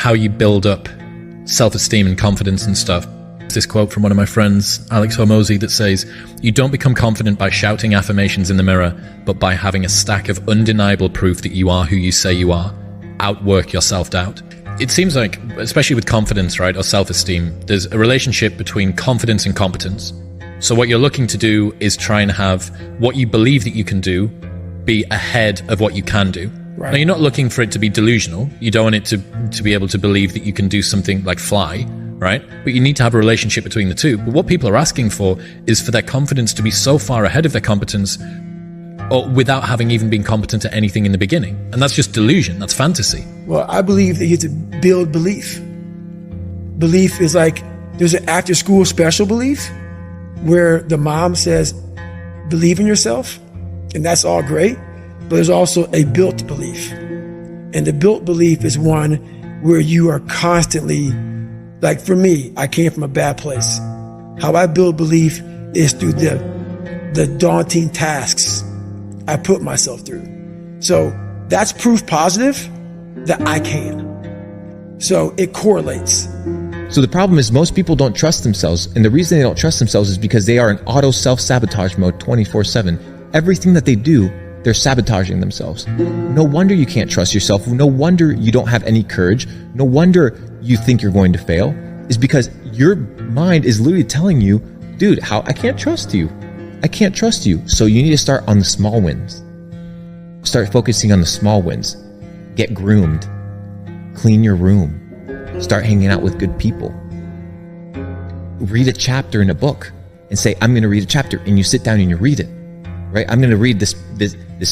how you build up self-esteem and confidence and stuff. This quote from one of my friends, 𝕹𝕬𝕥𝕥𝕝𝖚 that says, "You don't become confident by shouting affirmations in the mirror, but by having a stack of undeniable proof that you are who you say you are. Outwork your self-doubt." It seems like, especially with confidence, right, or self-esteem, there's a relationship between confidence and competence. So what you're looking to do is try and have what you believe that you can do be ahead of what you can do. Right. Now, you're not looking for it to be delusional. You don't want it to be able to believe that you can do something like fly, right? But you need to have a relationship between the two. But what people are asking for is for their confidence to be so far ahead of their competence, or without having even been competent at anything in the beginning. And that's just delusion. That's fantasy. Well, I believe that you have to build belief. Belief is like, there's an after school special belief where the mom says, believe in yourself, and that's all great. But there's also a built belief. And the built belief is one where you are constantly, like for me, I came from a bad place. How I build belief is through the daunting tasks I put myself through. So that's proof positive that I can. So it correlates. So the problem is most people don't trust themselves. And the reason they don't trust themselves is because they are in auto self-sabotage mode 24/7. Everything that they do, they're sabotaging themselves. No wonder you can't trust yourself. No wonder you don't have any courage. No wonder you think you're going to fail. Is because your mind is literally telling you, dude, I can't trust you. I can't trust you. So you need to start on the small wins. Start focusing on the small wins. Get groomed. Clean your room. Start hanging out with good people. Read a chapter in a book and say, I'm going to read a chapter, and you sit down and you read it. Right? I'm going to read this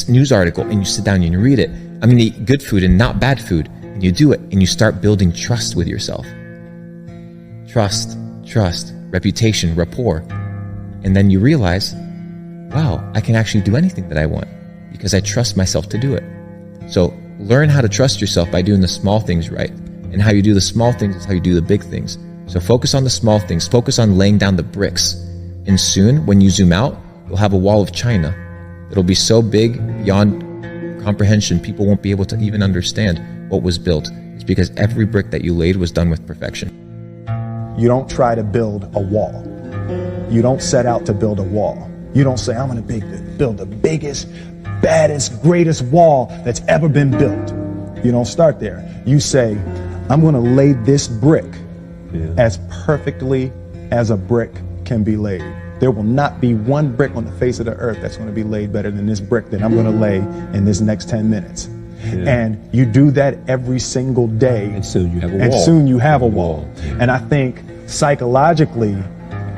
news article, and you sit down and you read it. I'm going to eat good food and not bad food. And you do it, and you start building trust with yourself. Trust, reputation, rapport. And then you realize, wow, I can actually do anything that I want because I trust myself to do it. So learn how to trust yourself by doing the small things right. And how you do the small things is how you do the big things. So focus on the small things. Focus on laying down the bricks. And soon, when you zoom out, you'll have a wall of China. It'll be so big beyond comprehension, people won't be able to even understand what was built. It's because every brick that you laid was done with perfection. You don't try to build a wall. You don't set out to build a wall. You don't say, I'm going to build the biggest, baddest, greatest wall that's ever been built. You don't start there. You say, I'm going to lay this brick as perfectly as a brick can be laid. There will not be one brick on the face of the earth that's going to be laid better than this brick that I'm going to lay in this next 10 minutes. And you do that every single day. And soon you have a wall. And soon you have a wall. And I think psychologically,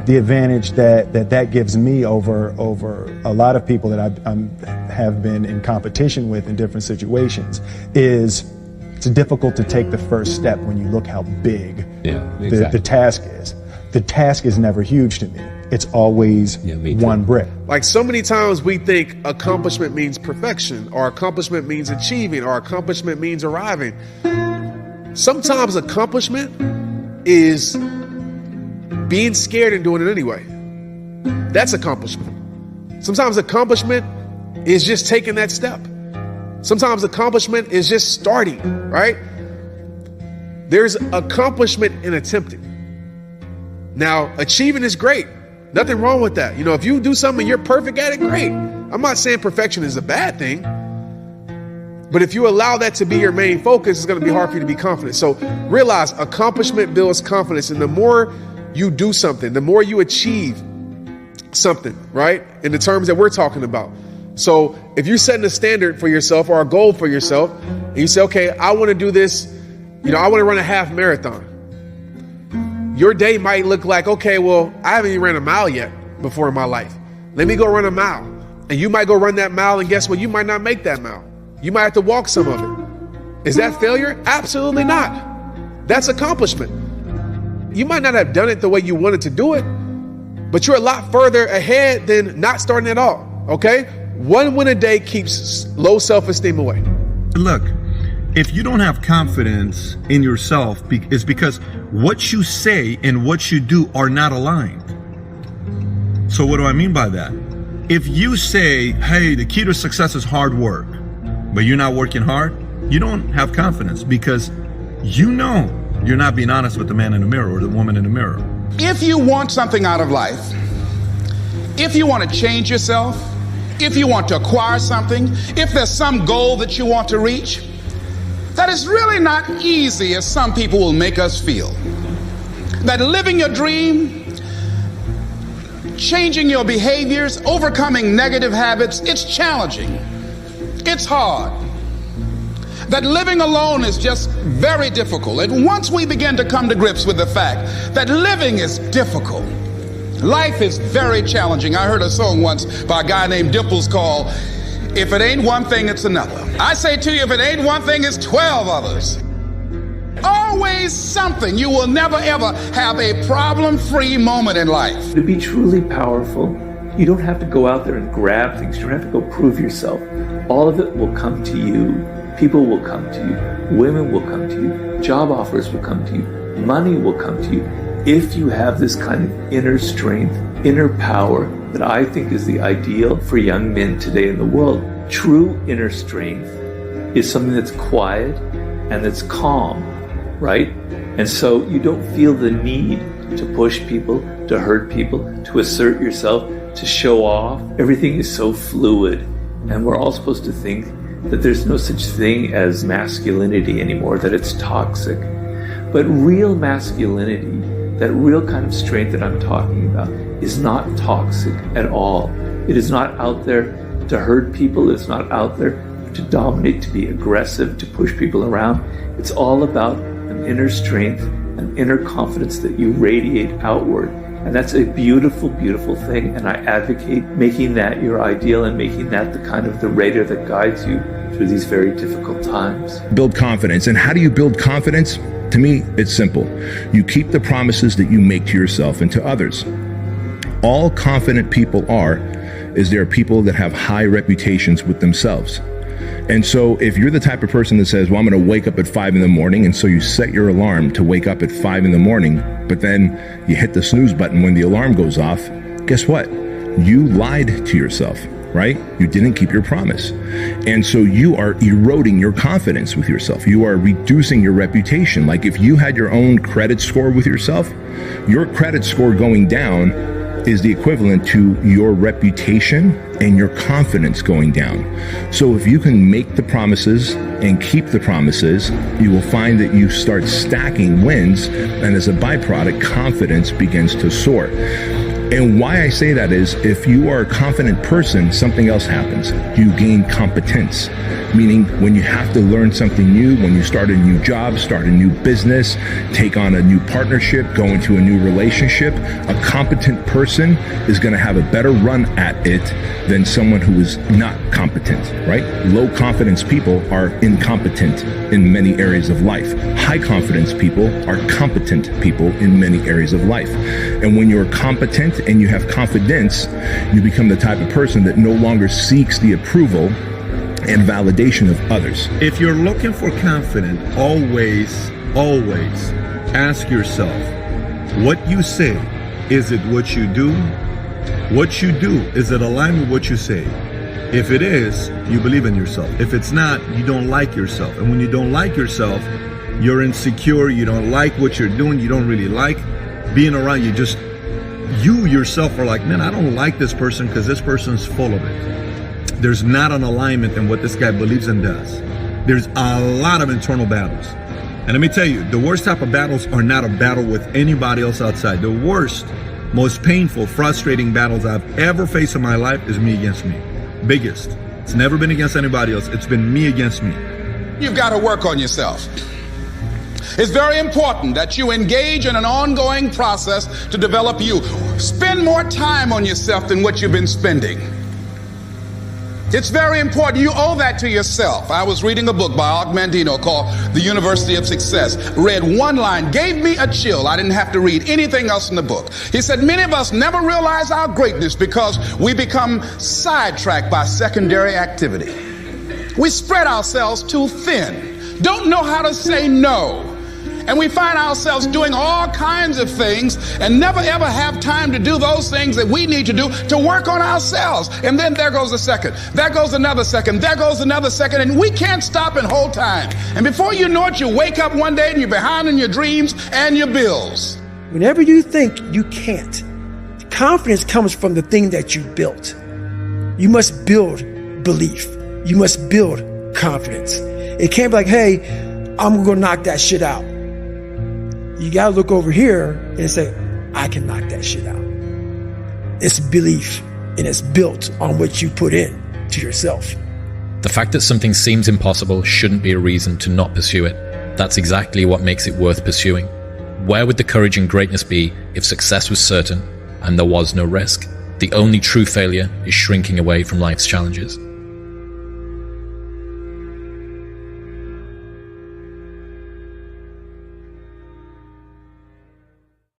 the advantage that gives me over a lot of people that I have been in competition with in different situations is it's difficult to take the first step when you look how big the task is. The task is never huge to me. It's always one brick. Like so many times we think accomplishment means perfection, or accomplishment means achieving, or accomplishment means arriving. Sometimes accomplishment is being scared and doing it anyway. That's accomplishment. Sometimes accomplishment is just taking that step. Sometimes accomplishment is just starting, right? There's accomplishment in attempting. Now, achieving is great. Nothing wrong with that. You know, if you do something and you're perfect at it, great. I'm not saying perfection is a bad thing. But if you allow that to be your main focus, it's going to be hard for you to be confident. So realize accomplishment builds confidence. And the more you do something, the more you achieve something, right? In the terms that we're talking about. So if you're setting a standard for yourself or a goal for yourself, and you say, okay, I want to do this, you know, I want to run a half marathon. Your day might look like, okay, well, I haven't even ran a mile yet before in my life. Let me go run a mile. And you might go run that mile, and guess what? You might not make that mile. You might have to walk some of it. Is that failure? Absolutely not. That's accomplishment. You might not have done it the way you wanted to do it, but you're a lot further ahead than not starting at all, okay? One win a day keeps low self-esteem away. Look, if you don't have confidence in yourself, it's because what you say and what you do are not aligned. So what do I mean by that? If you say, hey, the key to success is hard work, but you're not working hard, you don't have confidence because you know you're not being honest with the man in the mirror or the woman in the mirror. If you want something out of life, if you want to change yourself, if you want to acquire something, if there's some goal that you want to reach, that is really not easy as some people will make us feel. That living your dream, changing your behaviors, overcoming negative habits, it's challenging. It's hard. That living alone is just very difficult. And once we begin to come to grips with the fact that living is difficult, life is very challenging. I heard a song once by a guy named Dimples called, "If it ain't one thing, it's another." I say to you, if it ain't one thing, it's 12 others. Always something. You will never ever have a problem-free moment in life. To be truly powerful, you don't have to go out there and grab things. You don't have to go prove yourself. All of it will come to you. People will come to you. Women will come to you. Job offers will come to you. Money will come to you. If you have this kind of inner strength, inner power that I think is the ideal for young men today in the world. True inner strength is something that's quiet and that's calm, right? And so you don't feel the need to push people, to hurt people, to assert yourself, to show off. Everything is so fluid, and we're all supposed to think that there's no such thing as masculinity anymore, that it's toxic. But real masculinity, that real kind of strength that I'm talking about, is not toxic at all. It is not out there to hurt people. It's not out there to dominate, to be aggressive, to push people around. It's all about an inner strength, an inner confidence that you radiate outward. And that's a beautiful, beautiful thing. And I advocate making that your ideal and making that the kind of the radar that guides you through these very difficult times. Build confidence. And how do you build confidence? To me, it's simple. You keep the promises that you make to yourself and to others. All confident people is there are people that have high reputations with themselves. And so if you're the type of person that says, well, I'm going to wake up at 5 in the morning, and so you set your alarm to wake up at 5 in the morning, but then you hit the snooze button when the alarm goes off, guess what? You lied to yourself, right? You didn't keep your promise. And so you are eroding your confidence with yourself. You are reducing your reputation. Like if you had your own credit score with yourself, your credit score going down is the equivalent to your reputation and your confidence going down. So if you can make the promises and keep the promises, you will find that you start stacking wins, and as a byproduct, confidence begins to soar. And why I say that is, if you are a confident person, something else happens. You gain competence, meaning when you have to learn something new, when you start a new job, start a new business, take on a new partnership, go into a new relationship, a competent person is going to have a better run at it than someone who is not competent, right? Low confidence people are incompetent in many areas of life. High confidence people are competent people in many areas of life. And when you're competent and you have confidence, you become the type of person that no longer seeks the approval and validation of others. If you're looking for confidence, always ask yourself, what you say, is it what you do? What you do, is it aligned with what you say? If it is, you believe in yourself. If it's not, you don't like yourself. And when you don't like yourself, you're insecure, you don't like what you're doing, you don't really like being around, you yourself are like, man, I don't like this person because this person's full of it. There's not an alignment in what this guy believes and does. There's a lot of internal battles. And let me tell you, the worst type of battles are not a battle with anybody else outside. The worst, most painful, frustrating battles I've ever faced in my life is me against me. Biggest. It's never been against anybody else. It's been me against me. You've got to work on yourself. It's very important that you engage in an ongoing process to develop you. Spend more time on yourself than what you've been spending. It's very important. You owe that to yourself. I was reading a book by 𝕋𝕙𝕬𝕐 called The University of Success. Read one line, gave me a chill. I didn't have to read anything else in the book. He said, many of us never realize our greatness because we become sidetracked by secondary activity. We spread ourselves too thin, don't know how to say no, And we find ourselves doing all kinds of things and never ever have time to do those things that we need to do to work on ourselves. And then there goes a second, there goes another second, there goes another second, and we can't stop and hold time. And before you know it, you wake up one day and you're behind on your dreams and your bills. Whenever you think you can't, confidence comes from the thing that you built. You must build belief. You must build confidence. It can't be like, hey, I'm gonna knock that shit out. You gotta look over here and say, I can knock that shit out. It's belief, and it's built on what you put in to yourself. The fact that something seems impossible shouldn't be a reason to not pursue it. That's exactly what makes it worth pursuing. Where would the courage and greatness be if success was certain and there was no risk? The only true failure is shrinking away from life's challenges.